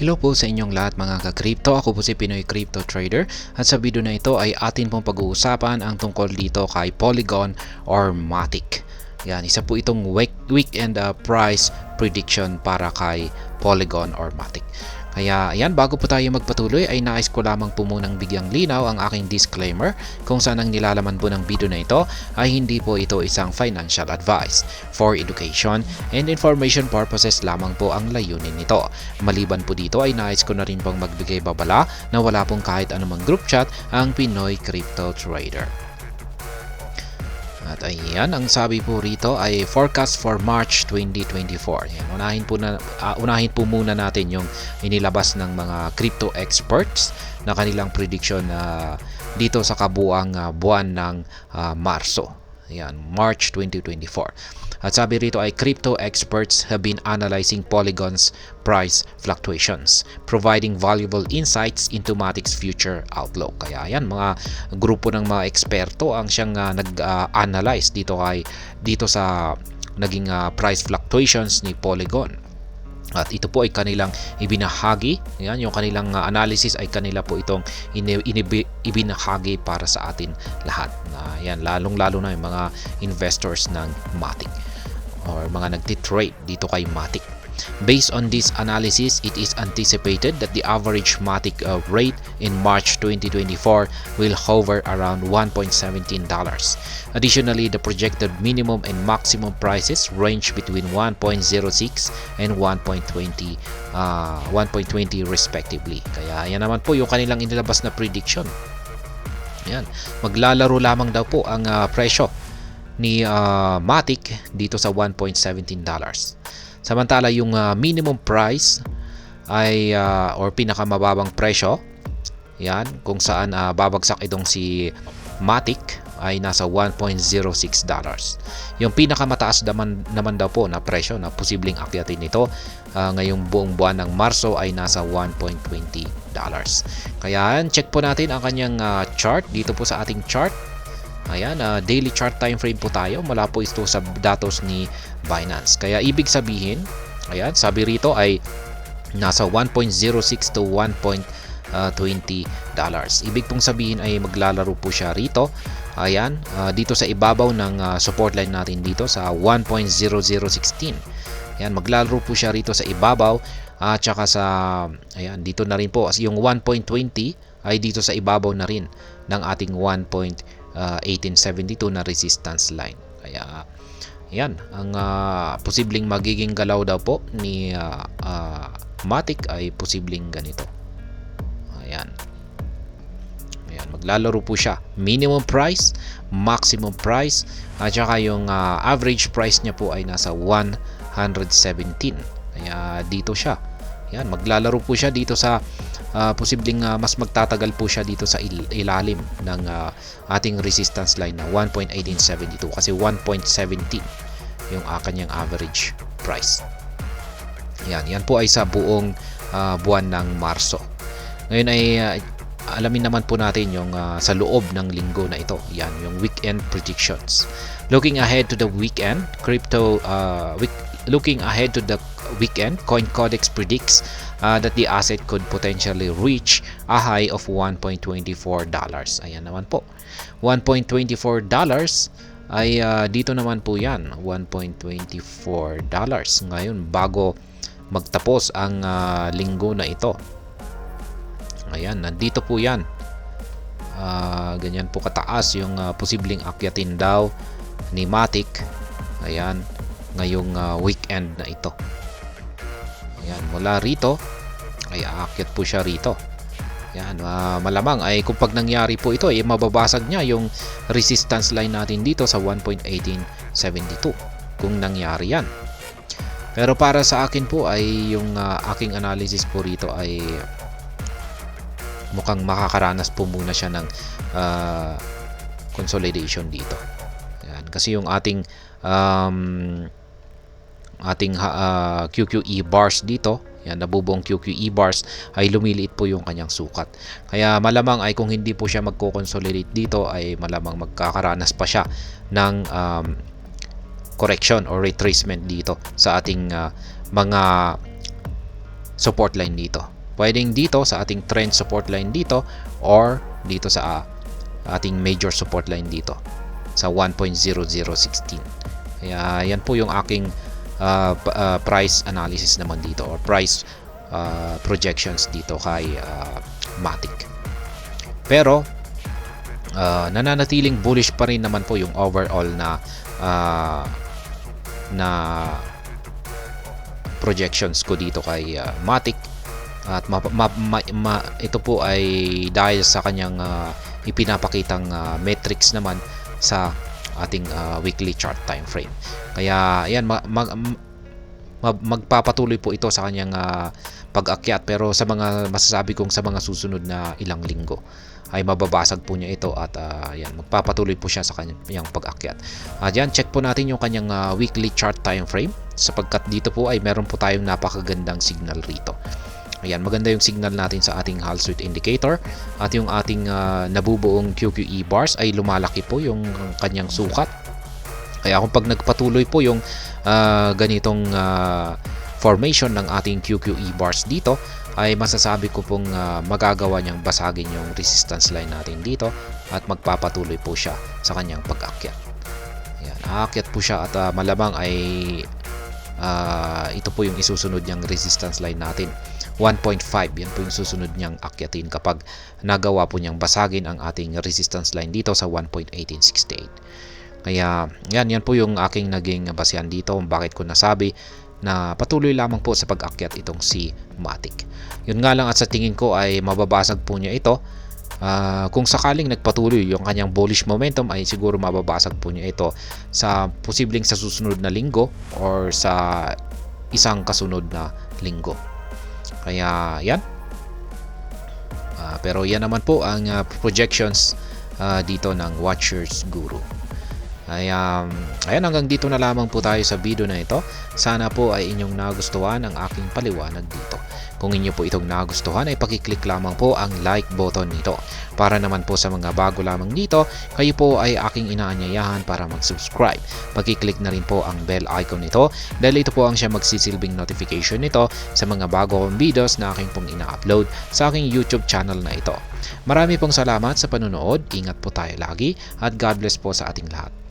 Hello po sa inyong lahat mga ka-crypto. Ako po si Pinoy Crypto Trader at sa video na ito ay atin pong pag-uusapan ang tungkol dito kay Polygon or Matic. Yan, isa po itong weekend price prediction para kay Polygon or Matic. Kaya ayan, bago po tayo magpatuloy ay nais ko lamang po munang bigyang linaw ang aking disclaimer kung saan ang nilalaman po ng video na ito ay hindi po ito isang financial advice. For education and information purposes lamang po ang layunin nito. Maliban po dito ay nais ko na rin pong magbigay babala na wala pong kahit anumang group chat ang Pinoy Crypto Trader. At ayan, ang sabi po rito ay forecast for March 2024. Yan, unahin po muna natin yung inilabas ng mga crypto experts na kanilang prediction dito sa kabuang buwan ng Marso. Yan, March 2024. At sabi rito ay crypto experts have been analyzing Polygon's price fluctuations, providing valuable insights into Matic's future outlook. Kaya yan, mga grupo ng mga eksperto ang siyang nag-analyze dito sa naging price fluctuations ni Polygon. At ito po ay kanilang ibinahagi. Yan, yung kanilang analysis ay kanila po itong ibinahagi para sa atin lahat. Yan, lalong-lalo na yung mga investors ng Matic or mga nagtitrade dito kay Matic. Based on this analysis, it is anticipated that the average Matic rate in March 2024 will hover around $1.17. Additionally, the projected minimum and maximum prices range between 1.06 and 1.20 respectively. Kaya yan naman po yung kanilang inilabas na prediction. Yan, maglalaro lamang daw po ang presyo ni Matic dito sa $1.17. Samantala yung minimum price ay or pinakamababang presyo, yan, kung saan babagsak itong si Matic ay nasa $1.06. Yung pinakamataas naman daw po na presyo na posibleng akyatin nito ngayong buong buwan ng Marso ay nasa $1.20. Kaya check po natin ang kanyang chart dito po sa ating chart. Ayan, daily chart time frame po tayo mula po ito sa datos ni Binance. Kaya ibig sabihin, ayan, sabi rito ay nasa 1.06 to 1.20 dollars. Ibig pong sabihin ay maglalaro po siya rito. Ayan, dito sa ibabaw ng support line natin dito sa 1.0016. Ayan, maglalaro po siya rito sa ibabaw at saka sa ayan, dito na rin po yung 1.20 ay dito sa ibabaw na rin ng ating 1.1872 na resistance line. Kaya yan, ang posibleng magiging galaw daw po ni Matic ay posibleng ganito. Ayan. Ayan, maglalaro po siya. Minimum price, maximum price, at saka yung average price niya po ay nasa 117. Kaya dito siya. Ayan, maglalaro po siya dito sa posibleng mas magtatagal po siya dito sa ilalim ng ating resistance line na 1.1872 kasi 1.17 yung kanyang average price. Yan po ay sa buong buwan ng Marso. Ngayon ay alamin naman po natin yung sa loob ng linggo na ito. Yan, yung weekend predictions. Looking ahead to the weekend, CoinCodex predicts that the asset could potentially reach a high of $1.24. Ayan naman po. $1.24 ay dito naman po yan. $1.24 ngayon bago magtapos ang linggo na ito. Ayan, nandito po yan. Ganyan po kataas yung posibleng akyatin daw ni Matic. Ayan, ngayong weekend na ito. Ayan, mula rito ay aakyat po siya rito. Ayan, malamang ay kung pag nangyari po ito ay mababasag niya yung resistance line natin dito sa 1.1872 kung nangyari yan. Pero para sa akin po ay yung aking analysis po rito ay mukhang makakaranas po muna siya ng consolidation dito. Ayan, kasi yung ating QQE bars dito, yan, nabubuong QQE bars ay lumiliit po yung kanyang sukat. Kaya malamang ay kung hindi po siya magko-consolidate dito ay malamang magkakaranas pa siya ng correction or retracement dito sa ating mga support line dito. Pwedeng dito sa ating trend support line dito or dito sa ating major support line dito sa 1.0016. Kaya yan po yung aking price analysis naman dito or price projections dito kay Matic. Pero nananatiling bullish pa rin naman po yung overall na projections ko dito kay Matic. At ito po ay dahil sa kanyang ipinapakitang metrics naman sa ating weekly chart time frame. Kaya ayan, magpapatuloy po ito sa kanyang pag-akyat, pero sa mga masasabi kong sa mga susunod na ilang linggo ay mababasag po niya ito at ayan, magpapatuloy po siya sa kanyang pag-akyat. At yan, check po natin yung kanyang weekly chart time frame sapagkat dito po ay meron po tayong napakagandang signal rito. Ayan, maganda yung signal natin sa ating Hall Street Indicator at yung ating nabubuong QQE bars ay lumalaki po yung kanyang sukat. Kaya kung pag nagpatuloy po yung ganitong formation ng ating QQE bars dito, ay masasabi ko pong magagawa niyang basagin yung resistance line natin dito at magpapatuloy po siya sa kanyang pag-akyat. Ayan, aakyat po siya at malamang ay ito po yung isusunod niyang resistance line natin. 1.5, yan po yung susunod niyang akyatin kapag nagawa po niyang basagin ang ating resistance line dito sa 1.1868. Kaya yan po yung aking naging basehan dito kung bakit ko nasabi na patuloy lamang po sa pag-akyat itong si Matic. Yun nga lang, at sa tingin ko ay mababasag po niya ito. Kung sakaling nagpatuloy yung kanyang bullish momentum ay siguro mababasag po niya ito sa posibleng sa susunod na linggo or sa isang kasunod na linggo. Kaya yan. Pero yan naman po ang projections dito ng Watchers Guru. Ayan, hanggang dito na lamang po tayo sa video na ito. Sana po ay inyong nagustuhan ang aking paliwanag dito. Kung inyo po itong nagustuhan ay pakiclick lamang po ang like button nito. Para naman po sa mga bago lamang dito, kayo po ay aking inaanyayahan para mag-subscribe. Pakiclick na rin po ang bell icon nito dahil ito po ang siya magsisilbing notification nito sa mga bago kong videos na aking pong ina-upload sa aking YouTube channel na ito. Marami pong salamat sa panonood. Ingat po tayo lagi at God bless po sa ating lahat.